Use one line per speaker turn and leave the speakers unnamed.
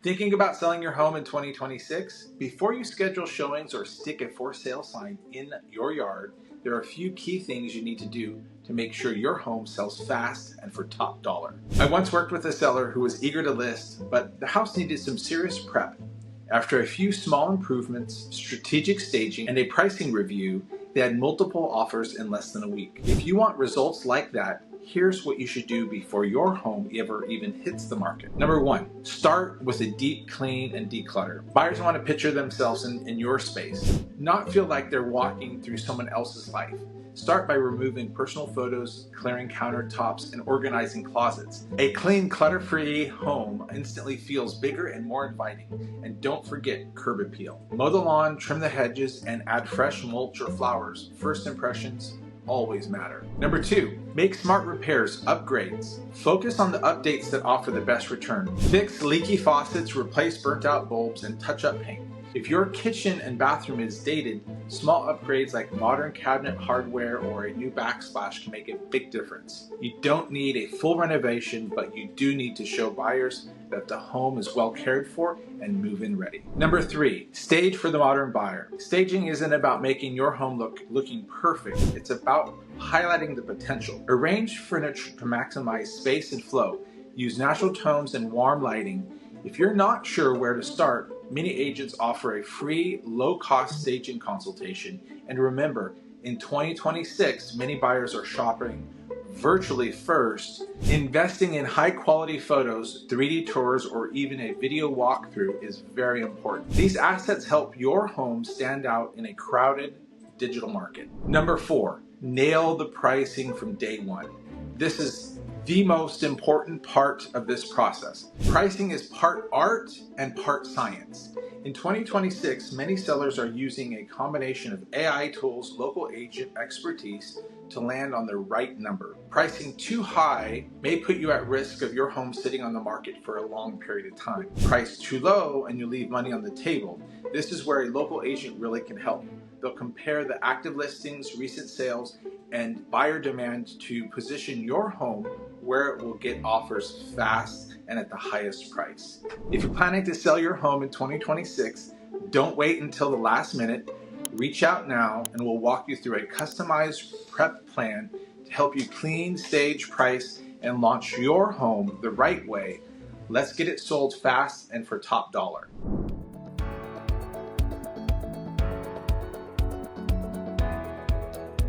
Thinking about selling your home in 2026? Before you schedule showings or stick a for sale sign in your yard, there are a few key things you need to do to make sure your home sells fast and for top dollar. I once worked with a seller who was eager to list, but the house needed some serious prep. After a few small improvements, strategic staging, and a pricing review, they had multiple offers in less than a week. If you want results like that, here's what you should do before your home ever even hits the market. Number one, start with a deep clean and declutter. Buyers want to picture themselves in your space, not feel like they're walking through someone else's life. Start by removing personal photos, clearing countertops, and organizing closets. A clean, clutter-free home instantly feels bigger and more inviting. And don't forget curb appeal. Mow the lawn, trim the hedges, and add fresh mulch or flowers. First impressions always matter. Number two, make smart repairs, upgrades. Focus on the updates that offer the best return. Fix leaky faucets, replace burnt out bulbs, and touch up paint. If your kitchen and bathroom is dated, small upgrades like modern cabinet hardware or a new backsplash can make a big difference. You don't need a full renovation, but you do need to show buyers that the home is well cared for and move-in ready. Number three, stage for the modern buyer. Staging isn't about making your home looking perfect. It's about highlighting the potential. Arrange furniture to maximize space and flow. Use natural tones and warm lighting. If you're not sure where to start, many agents offer a free, low-cost staging consultation. And remember, in 2026, many buyers are shopping virtually first. Investing in high-quality photos, 3D tours, or even a video walkthrough is very important. These assets help your home stand out in a crowded digital market. Number four, nail the pricing from day one. This is the most important part of this process. Pricing is part art and part science. In 2026, many sellers are using a combination of AI tools, local agent expertise to land on the right number. Pricing too high may put you at risk of your home sitting on the market for a long period of time. Price too low and you leave money on the table. This is where a local agent really can help. They'll compare the active listings, recent sales, and buyer demand to position your home where it will get offers fast and at the highest price. If you're planning to sell your home in 2026, don't wait until the last minute. Reach out now and we'll walk you through a customized prep plan to help you clean, stage, price, and launch your home the right way. Let's get it sold fast and for top dollar.